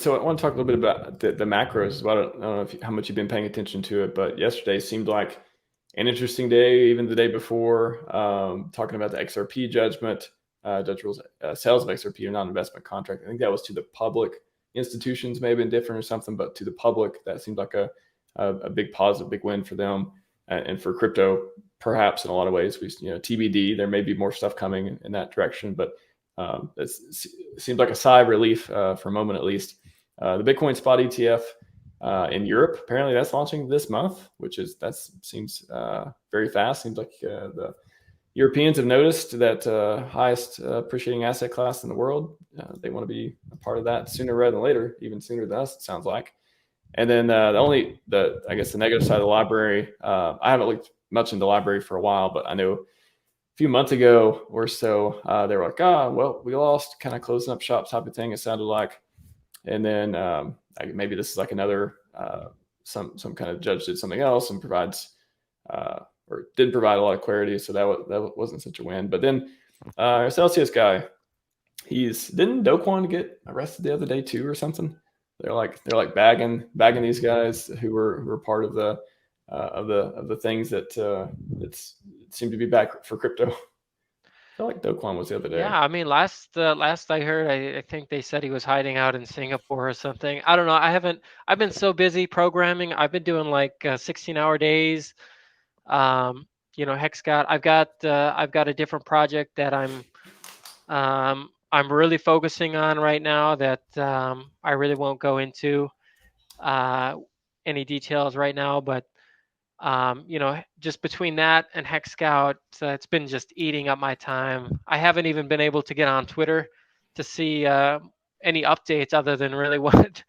So I want to talk a little bit about the macros as well. I don't know how much you've been paying attention to it, but yesterday seemed like an interesting day, even the day before, talking about the XRP judgment, Judge rules sales of XRP are not an investment contract. I think that was to the public. Institutions may have been different or something, but to the public, that seemed like a big positive, big win for them. And for crypto, perhaps in a lot of ways, TBD, there may be more stuff coming in that direction, but it seemed like a sigh of relief for a moment at least. The Bitcoin spot ETF in Europe, apparently that's launching this month, seems very fast. Seems like the Europeans have noticed that highest appreciating asset class in the world. They want to be a part of that sooner rather than later, even sooner than us, it sounds like. And then I guess the negative side of the LBRY, I haven't looked much into the LBRY for a while, but I know a few months ago or so, they were like, well, we lost, kind of closing up shop type of thing, it sounded like. And then maybe this is like another, some kind of judge did something else and provides, or didn't provide a lot of clarity. So that wasn't such a win. But then our Celsius guy, didn't Do Kwon get arrested the other day too or something? They're like bagging these guys who were part of the things that seemed to be back for crypto. I feel like Do Kwon was the other day. Yeah, I mean, last I heard, I think they said he was hiding out in Singapore or something. I don't know. I've been so busy programming. I've been doing like 16-hour days. Hexcat. I've got a different project that I'm really focusing on right now that I really won't go into any details right now, but just between that and Hex Scout, it's been just eating up my time. I haven't even been able to get on Twitter to see any updates other than really what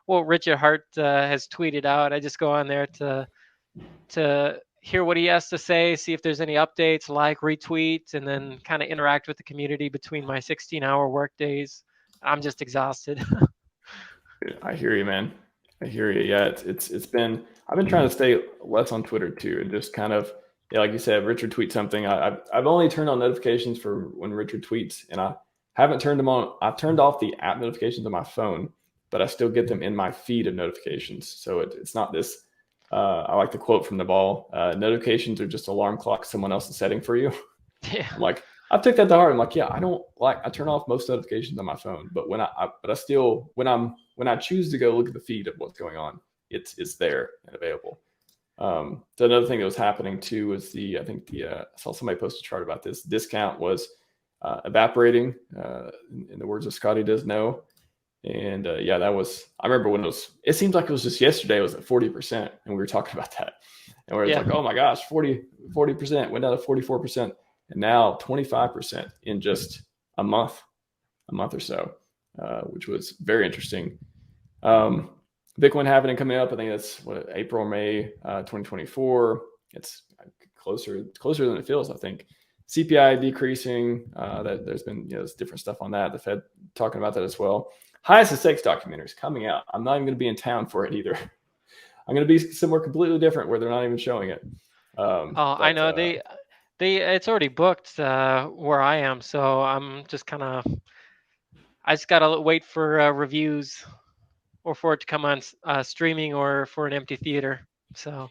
Richard Hart has tweeted out. I just go on there to hear what he has to say, see if there's any updates, retweet, and then kind of interact with the community between my 16-hour work days. I'm just exhausted. I hear you, man. I hear you. Yeah, I've been trying to stay less on Twitter too, and just kind of, like you said, Richard tweets something. I've only turned on notifications for when Richard tweets, and I haven't turned them on. I've turned off the app notifications on my phone, but I still get them in my feed of notifications. So it's not this. I like the quote from Naval: "Notifications are just alarm clocks someone else is setting for you." Yeah. I'm like, I took that to heart. I'm like, yeah, I turn off most notifications on my phone, but when I choose to go look at the feed of what's going on, it's there and available. So another thing that was happening too was I saw somebody post a chart about this. Discount was evaporating, in the words of Scotty does know. And that was, I remember when it seems like it was just yesterday, it was at 40%. And we were talking about that. And we were like, oh my gosh, 40% went down to 44%. And now 25% in just a month or so, which was very interesting. Bitcoin halving coming up. I think that's April or May 2024. It's closer than it feels, I think. CPI decreasing. That there's been there's different stuff on that. The Fed talking about that as well. Highest of Sex documentaries coming out. I'm not even going to be in town for it either. I'm going to be somewhere completely different where they're not even showing it. I know it's already booked where I am, so I'm just I just gotta wait for reviews or for it to come on streaming or for an empty theater. So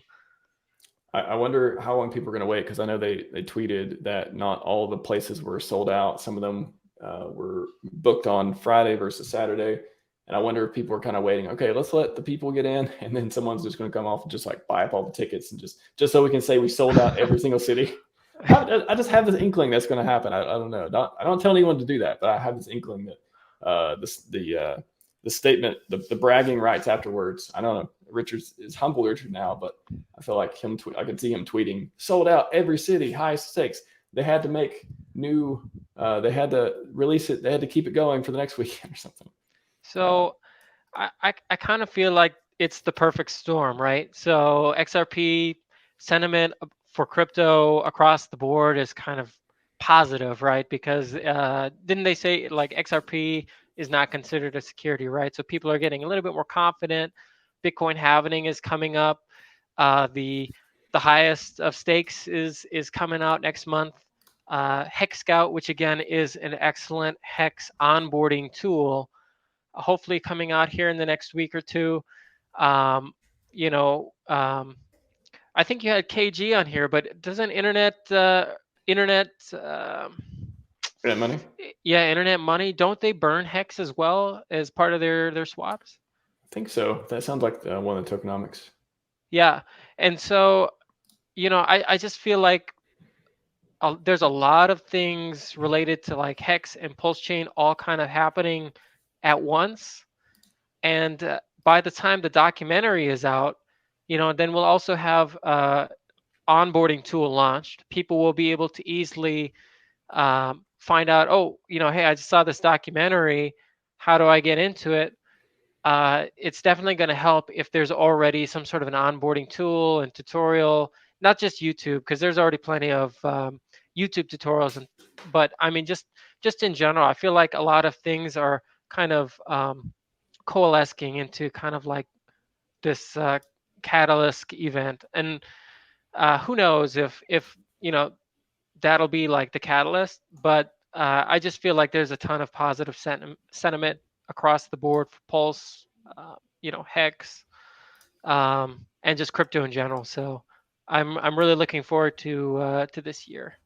I wonder how long people are going to wait, because I know they tweeted that not all the places were sold out. Some of them were booked on Friday versus Saturday. And I wonder if people are kind of waiting, okay, let's let the people get in, and then someone's just going to come off and just like buy up all the tickets and just so we can say we sold out every single city. I just have this inkling that's going to happen. I don't know. I don't tell anyone to do that, but I have this inkling that the statement, the bragging rights afterwards. I don't know. Richard is humble Richard now, but I feel like I could see him tweeting, sold out every city, highest stakes. They had to make new. They had to release it. They had to keep it going for the next weekend or something. So I kind of feel like it's the perfect storm, right? So XRP sentiment for crypto across the board is kind of positive, right? Because didn't they say like XRP is not considered a security, right? So people are getting a little bit more confident. Bitcoin halving is coming up. The highest of stakes is coming out next month. Hex Scout, which again is an excellent hex onboarding tool, hopefully coming out here in the next week or two. Um, you know, I think you had KG on here, but doesn't internet Internet money. yeah, internet money, don't they burn hex as well as part of their swaps? I think so. That sounds like one of the tokenomics. Yeah. And so, I just feel like there's a lot of things related to like hex and pulse chain all kind of happening at once. And by the time the documentary is out, then we'll also have onboarding tool launched. People will be able to easily find out, oh, hey, I just saw this documentary. How do I get into it? It's definitely going to help if there's already some sort of an onboarding tool and tutorial, not just YouTube, because there's already plenty of YouTube tutorials. But I mean, just in general, I feel like a lot of things are kind of coalescing into kind of like this catalyst event. And who knows if that'll be like the catalyst, but I just feel like there's a ton of positive sentiment across the board for Pulse, Hex, and just crypto in general. So I'm really looking forward to this year.